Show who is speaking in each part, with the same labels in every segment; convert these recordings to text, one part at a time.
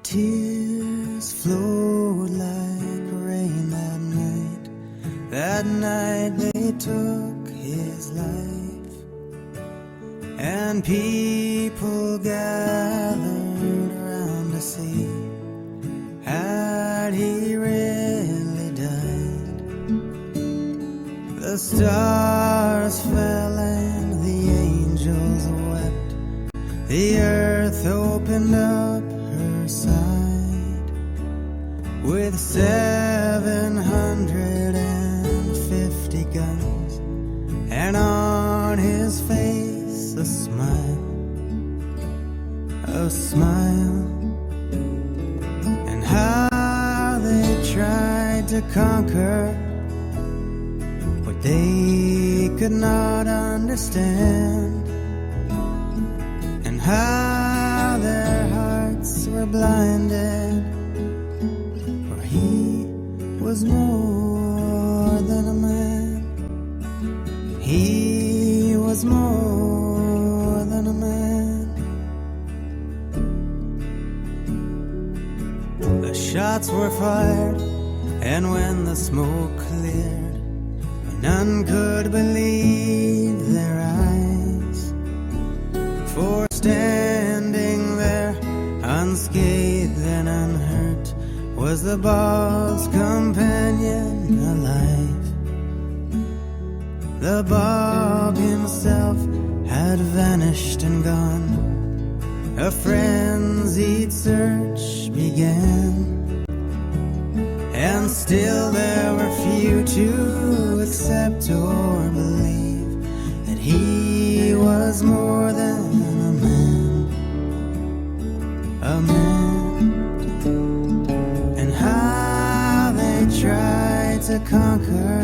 Speaker 1: Tears flowed like rain that night. That night they took his life, and people gathered around to see, had he really died? The stars fell and the angels wept. The earth opened up her side with 750 guns, and on his face a smile, and how they tried to conquer what they could not understand, and how their hearts were blinded, for he was more than a man. He was more than a man. The shots were fired, and when the smoke cleared, none could believe their eyes, for standing there unscathed and unhurt was the bog's companion alive. The bog himself had vanished and gone. A frenzied search began, and still there were few to accept or believe that he was more than a man, a man. And how they tried to conquer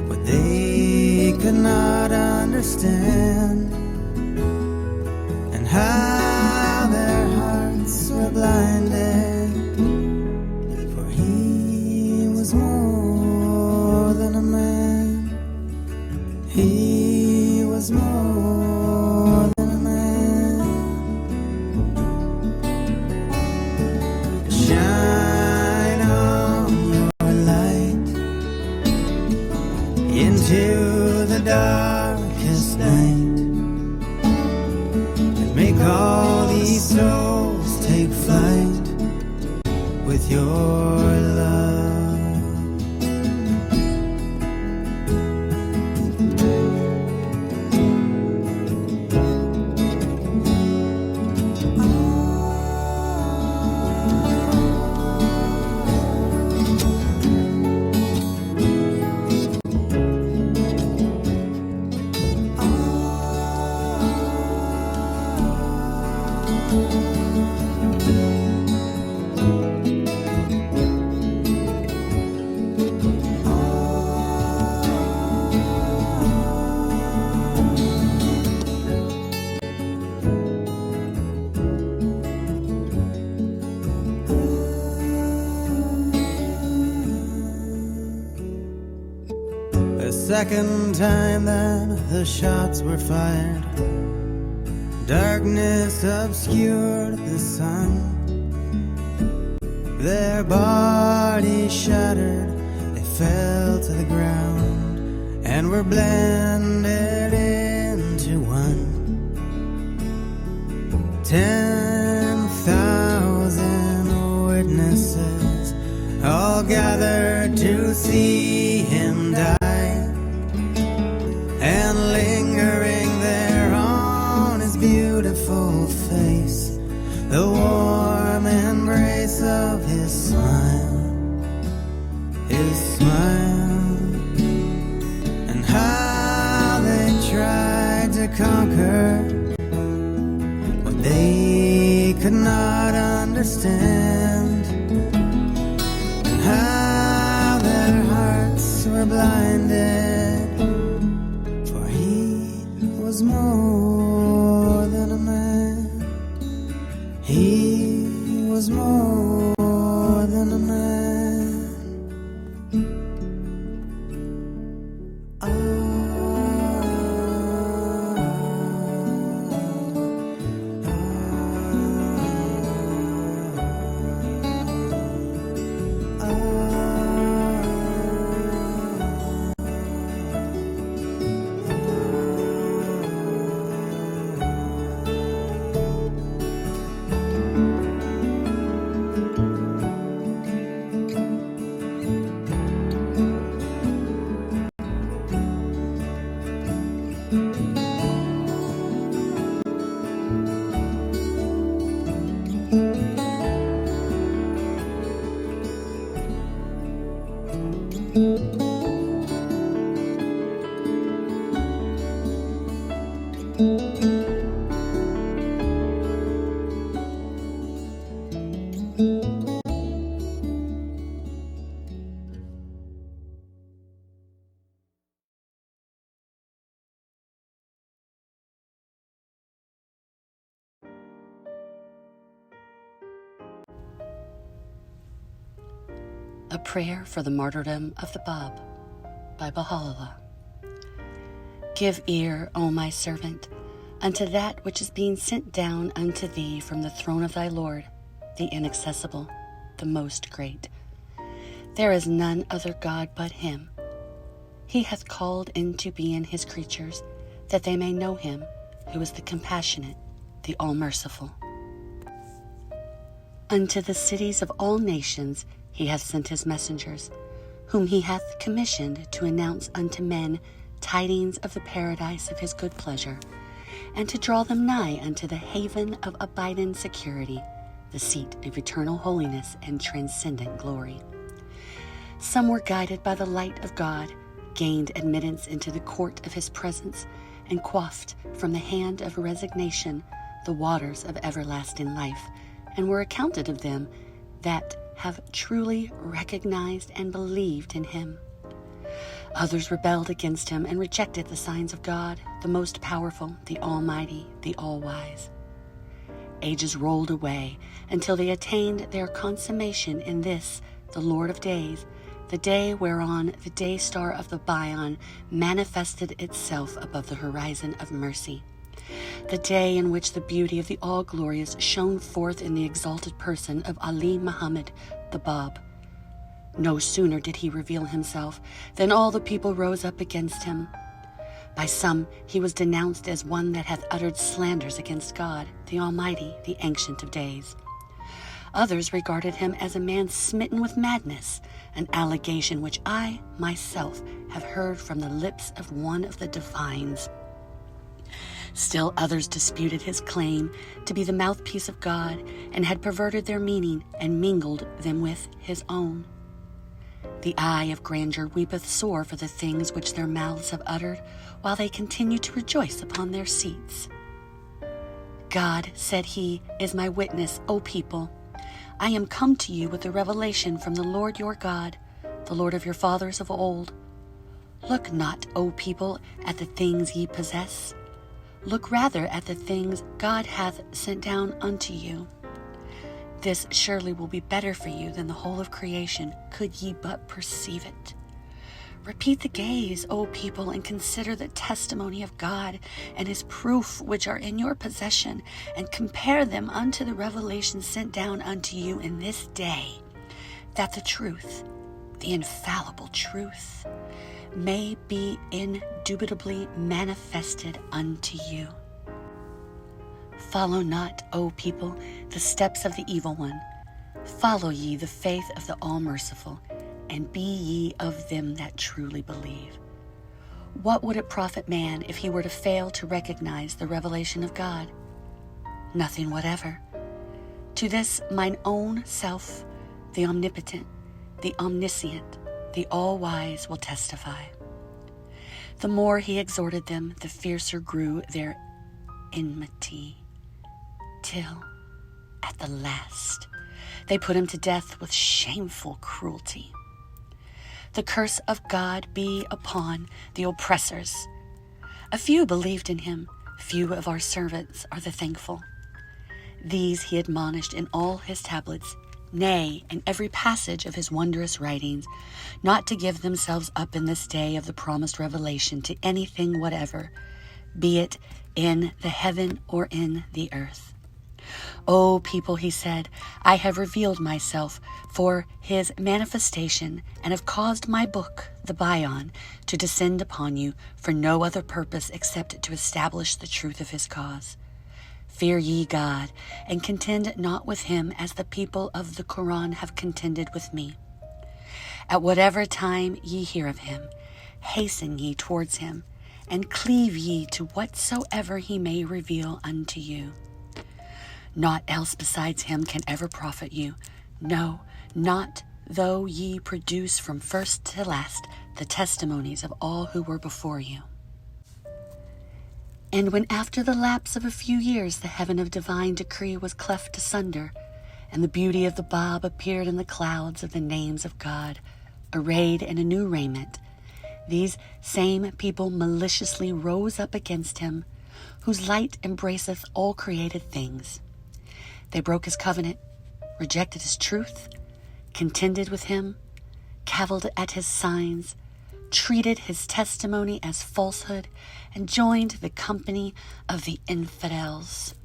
Speaker 1: what they could not understand, and how their hearts were blinded, for he was more than a man. He was more than a man. Shine on your light into the darkest night, and make all these souls take flight with your love. The second time that the shots were fired, darkness obscured the sun. Their bodies shattered, they fell to the ground, and were blended into one. 10,000 witnesses all gathered to see him die. And lingering there on his beautiful face, the warm embrace of his smile, and how they tried to conquer what they could not understand, and how their hearts were blinded, was more than a man. He was more than a man.
Speaker 2: A Prayer for the Martyrdom of the Bab by Baha'u'llah. Give ear, O my servant, unto that which is being sent down unto thee from the throne of thy Lord, the inaccessible, the most great. There is none other God but him. He hath called into being his creatures, that they may know him, who is the compassionate, the all-merciful. Unto the cities of all nations he hath sent his messengers, whom he hath commissioned to announce unto men tidings of the paradise of his good pleasure, and to draw them nigh unto the haven of abiding security, the seat of eternal holiness and transcendent glory. Some were guided by the light of God, gained admittance into the court of his presence, and quaffed from the hand of resignation the waters of everlasting life, and were accounted of them that have truly recognized and believed in him. Others rebelled against him and rejected the signs of God, the most powerful, the almighty, the all-wise. Ages rolled away until they attained their consummation in this, the Lord of days, the day whereon the day star of the Bayan manifested itself above the horizon of mercy. The day in which the beauty of the all-glorious shone forth in the exalted person of Ali Muhammad, the Bab. No sooner did he reveal himself than all the people rose up against him. By some he was denounced as one that hath uttered slanders against God, the Almighty, the Ancient of Days. Others regarded him as a man smitten with madness, an allegation which I, myself, have heard from the lips of one of the divines. Still others disputed his claim to be the mouthpiece of God, and had perverted their meaning and mingled them with his own. The eye of grandeur weepeth sore for the things which their mouths have uttered, while they continue to rejoice upon their seats. God, said he, is my witness, O people. I am come to you with a revelation from the Lord your God, the Lord of your fathers of old. Look not, O people, at the things ye possess. Look rather at the things God hath sent down unto you. This surely will be better for you than the whole of creation, could ye but perceive it. Repeat the gaze, O people, and consider the testimony of God and his proof which are in your possession, and compare them unto the revelation sent down unto you in this day, that the truth, the infallible truth, may be indubitably manifested unto you. Follow not, O people, the steps of the evil one. Follow ye the faith of the all-merciful, and be ye of them that truly believe. What would it profit man if he were to fail to recognize the revelation of God? Nothing whatever. To this mine own self, the omnipotent, the omniscient, the all-wise will testify. The more he exhorted them, the fiercer grew their enmity, till, at the last, they put him to death with shameful cruelty. The curse of God be upon the oppressors. A few believed in him, few of our servants are the thankful. These he admonished in all his tablets, nay, in every passage of his wondrous writings, not to give themselves up in this day of the promised revelation to anything whatever, be it in the heaven or in the earth. O people, he said, I have revealed myself for his manifestation, and have caused my book, the Bayan, to descend upon you for no other purpose except to establish the truth of his cause. Fear ye God, and contend not with him as the people of the Quran have contended with me. At whatever time ye hear of him, hasten ye towards him, and cleave ye to whatsoever he may reveal unto you. Naught else besides him can ever profit you. No, not though ye produce from first to last the testimonies of all who were before you. And when after the lapse of a few years the heaven of divine decree was cleft asunder, and the beauty of the bob appeared in the clouds of the names of God, arrayed in a new raiment, these same people maliciously rose up against him, whose light embraceth all created things. They broke his covenant, rejected his truth, contended with him, cavilled at his signs, treated his testimony as falsehood, and joined the company of the infidels.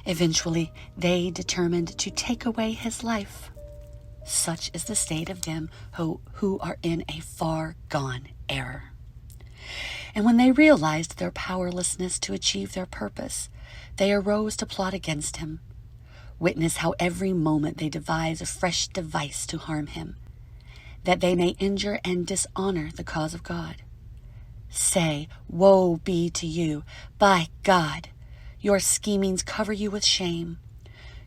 Speaker 2: Eventually, they determined to take away his life. Such is the state of them who are in a far gone error. And when they realized their powerlessness to achieve their purpose, they arose to plot against him. Witness how every moment they devise a fresh device to harm him, that they may injure and dishonor the cause of God. Say, woe be to you! By God, your schemings cover you with shame.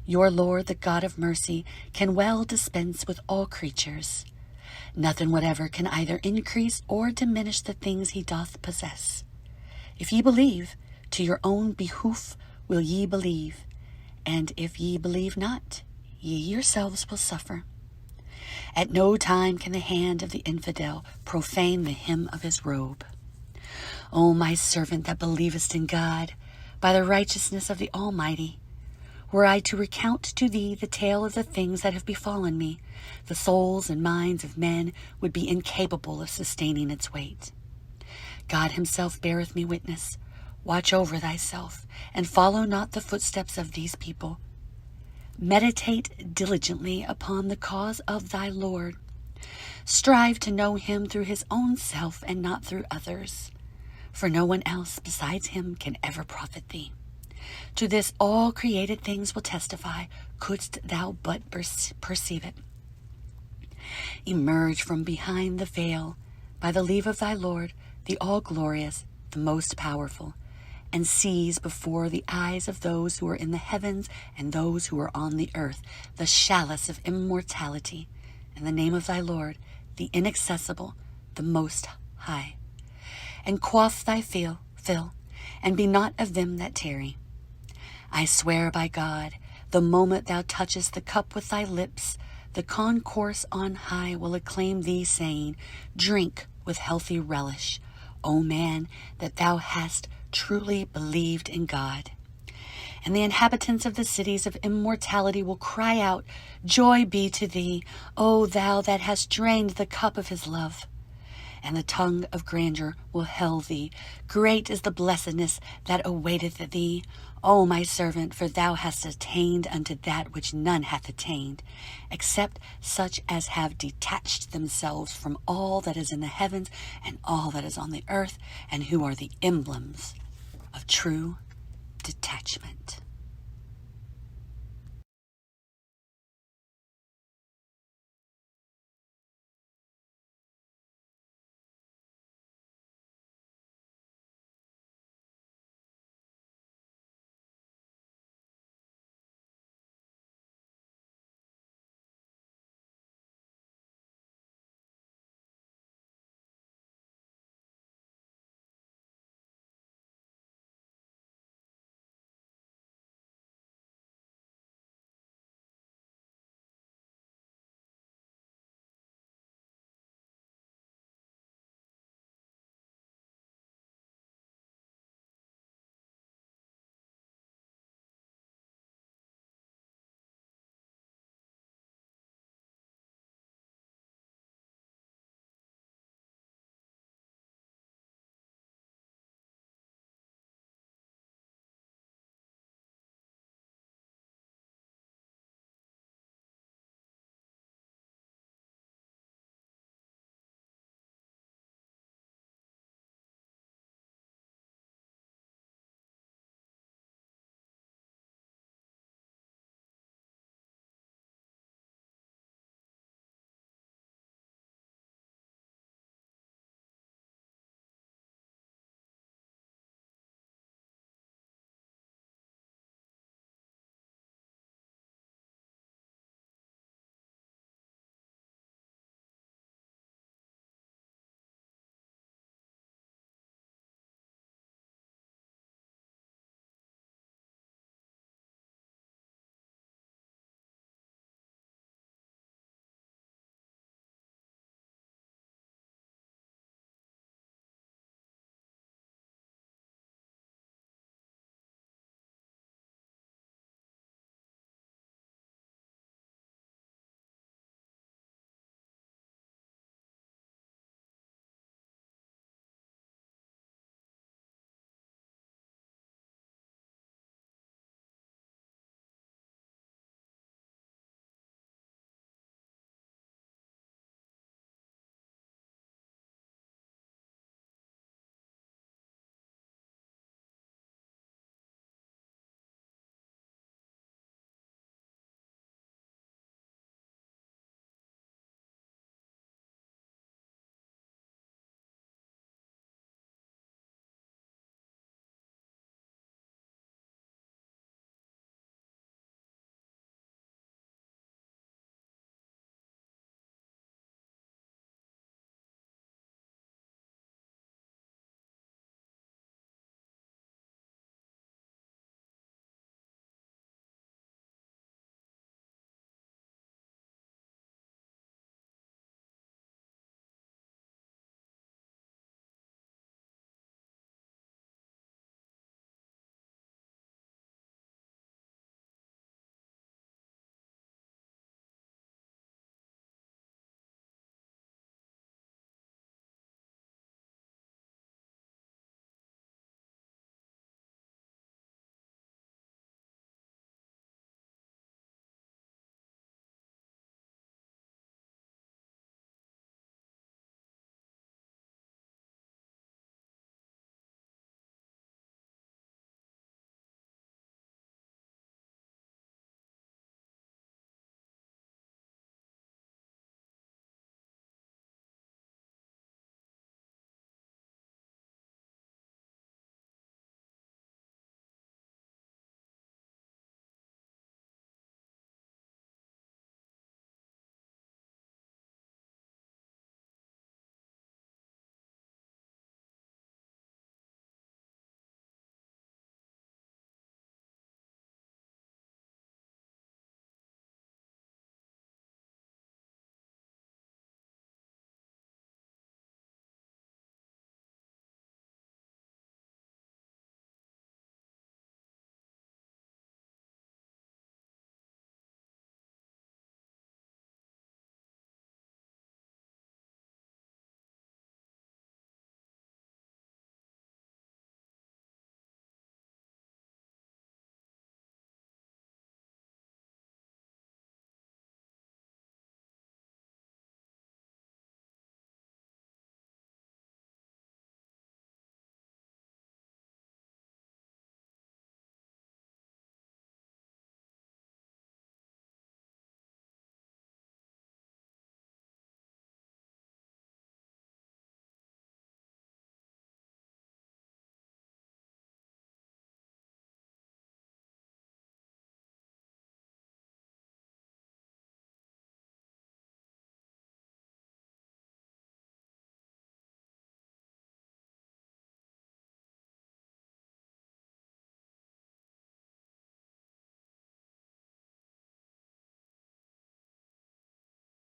Speaker 2: Your Lord, the God of mercy, can well dispense with all creatures. Nothing whatever can either increase or diminish the things he doth possess. If ye believe, to your own behoof will ye believe, and if ye believe not, ye yourselves will suffer. At no time can the hand of the infidel profane the hem of his robe. O my servant that believest in God, by the righteousness of the Almighty, were I to recount to thee the tale of the things that have befallen me, the souls and minds of men would be incapable of sustaining its weight. God himself beareth me witness. Watch over thyself, and follow not the footsteps of these people. Meditate diligently upon the cause of thy Lord. Strive to know him through his own self and not through others, for no one else besides him can ever profit thee. To this all created things will testify, couldst thou but perceive it. Emerge from behind the veil, by the leave of thy Lord, the all-glorious, the most powerful, and seize before the eyes of those who are in the heavens and those who are on the earth the chalice of immortality, in the name of thy Lord, the inaccessible, the most high. And quaff thy fill, and be not of them that tarry. I swear by God, the moment thou touchest the cup with thy lips, the concourse on high will acclaim thee, saying, Drink with healthy relish, O man, that thou hast truly believed in God. And the inhabitants of the cities of immortality will cry out, Joy be to thee, O thou that hast drained the cup of his love. And the tongue of grandeur will hail thee. Great is the blessedness that awaiteth thee, O my servant, for thou hast attained unto that which none hath attained, except such as have detached themselves from all that is in the heavens and all that is on the earth, and who are the emblems of true detachment.